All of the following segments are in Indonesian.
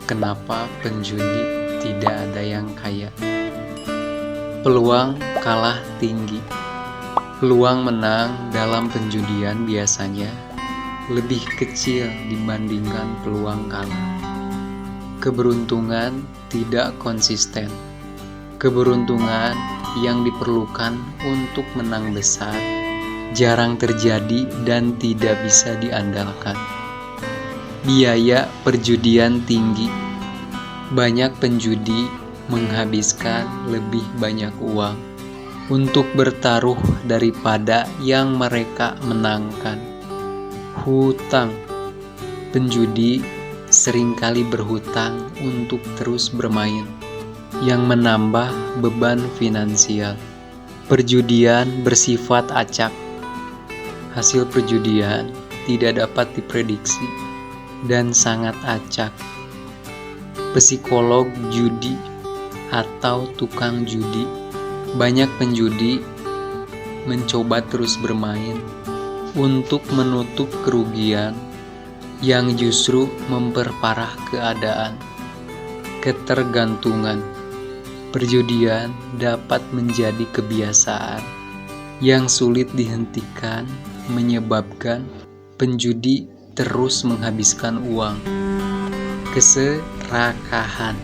Kenapa penjudi tidak ada yang kaya? Peluang kalah tinggi. Peluang menang dalam penjudian biasanya lebih kecil dibandingkan peluang kalah. Keberuntungan tidak konsisten. Keberuntungan yang diperlukan untuk menang besar jarang terjadi dan tidak bisa diandalkan. Biaya perjudian tinggi. Banyak penjudi menghabiskan lebih banyak uang untuk bertaruh daripada yang mereka menangkan. Hutang. Penjudi seringkali berhutang untuk terus bermain, yang menambah beban finansial. Perjudian bersifat acak. Hasil perjudian tidak dapat diprediksi dan sangat acak. Psikolog judi atau tukang judi. Banyak penjudi mencoba terus bermain untuk menutup kerugian yang justru memperparah keadaan. Ketergantungan. Perjudian dapat menjadi kebiasaan yang sulit dihentikan, menyebabkan penjudi terus menghabiskan uang. Keserakahan.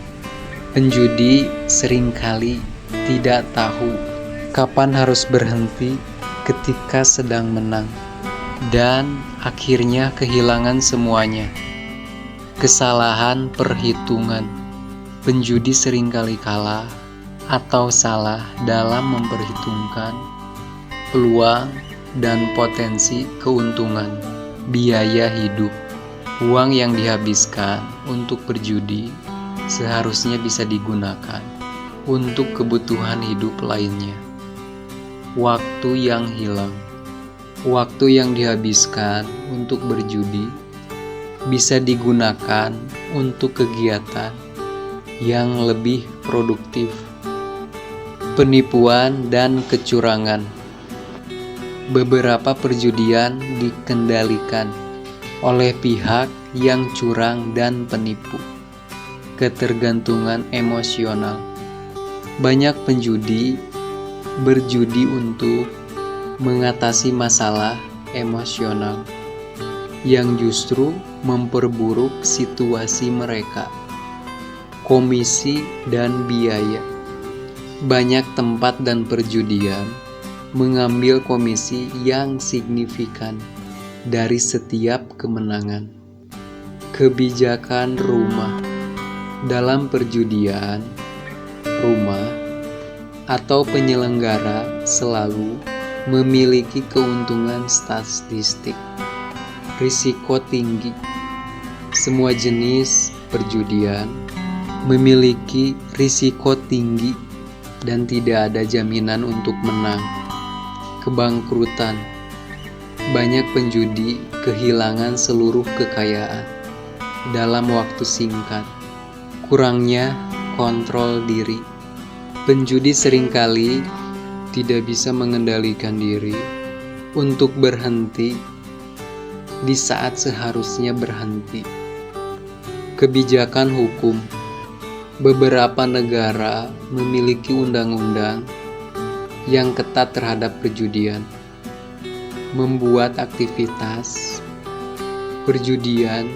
Penjudi seringkali tidak tahu kapan harus berhenti ketika sedang menang, dan akhirnya kehilangan semuanya. Kesalahan perhitungan. Penjudi seringkali kalah atau salah dalam memperhitungkan peluang dan potensi keuntungan. Biaya hidup. Uang yang dihabiskan untuk berjudi seharusnya bisa digunakan untuk kebutuhan hidup lainnya. Waktu yang hilang. Waktu yang dihabiskan untuk berjudi bisa digunakan untuk kegiatan yang lebih produktif. Penipuan dan kecurangan. Beberapa perjudian dikendalikan oleh pihak yang curang dan penipu. Ketergantungan emosional. Banyak penjudi berjudi untuk mengatasi masalah emosional yang justru memperburuk situasi mereka. Komisi dan biaya. Banyak tempat dan perjudian mengambil komisi yang signifikan dari setiap kemenangan. Kebijakan rumah. Dalam perjudian, rumah atau penyelenggara selalu memiliki keuntungan statistik. Risiko tinggi. Semua jenis perjudian memiliki risiko tinggi dan tidak ada jaminan untuk menang. Kebangkrutan. Banyak penjudi kehilangan seluruh kekayaan dalam waktu singkat. Kurangnya kontrol diri. Penjudi seringkali tidak bisa mengendalikan diri untuk berhenti di saat seharusnya berhenti. Kebijakan hukum. Beberapa negara memiliki undang-undang yang ketat terhadap perjudian, membuat aktivitas perjudian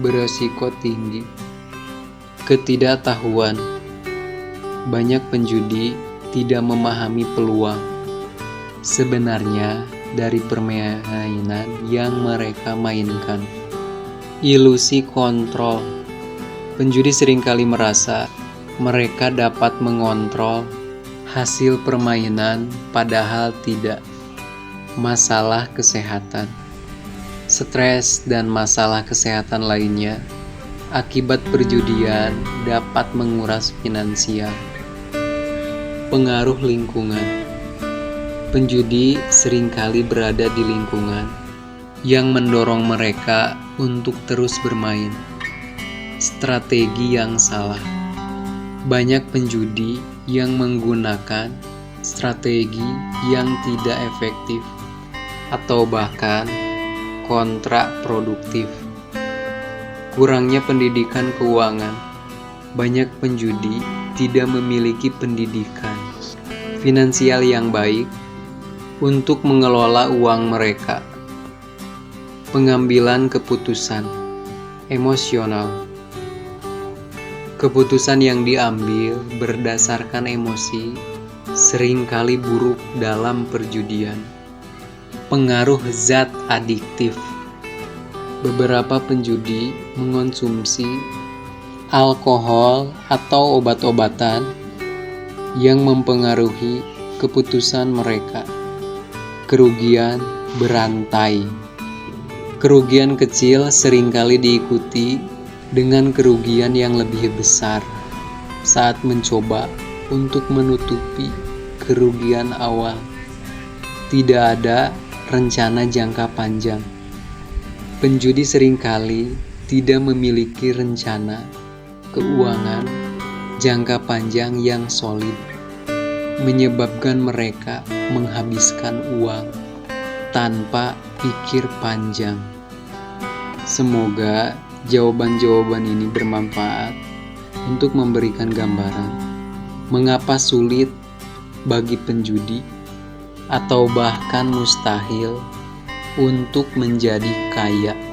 beresiko tinggi. Ketidaktahuan. Banyak penjudi tidak memahami peluang sebenarnya dari permainan yang mereka mainkan. Ilusi kontrol. Penjudi seringkali merasa mereka dapat mengontrol hasil permainan, padahal tidak. Masalah kesehatan. Stres dan masalah kesehatan lainnya akibat perjudian dapat menguras finansial. Pengaruh lingkungan. Penjudi seringkali berada di lingkungan yang mendorong mereka untuk terus bermain. Strategi yang salah. Banyak penjudi yang menggunakan strategi yang tidak efektif atau bahkan kontraproduktif. Kurangnya pendidikan keuangan. Banyak penjudi tidak memiliki pendidikan finansial yang baik untuk mengelola uang mereka. Pengambilan keputusan emosional. Keputusan yang diambil berdasarkan emosi seringkali buruk dalam perjudian. Pengaruh zat adiktif. Beberapa penjudi mengonsumsi alkohol atau obat-obatan yang mempengaruhi keputusan mereka. Kerugian berantai. Kerugian kecil seringkali diikuti dengan kerugian yang lebih besar saat mencoba untuk menutupi kerugian awal. Tidak ada rencana jangka panjang. Penjudi seringkali tidak memiliki rencana keuangan jangka panjang yang solid, menyebabkan mereka menghabiskan uang tanpa pikir panjang. Semoga jawaban-jawaban ini bermanfaat untuk memberikan gambaran mengapa sulit bagi penjudi atau bahkan mustahil untuk menjadi kaya.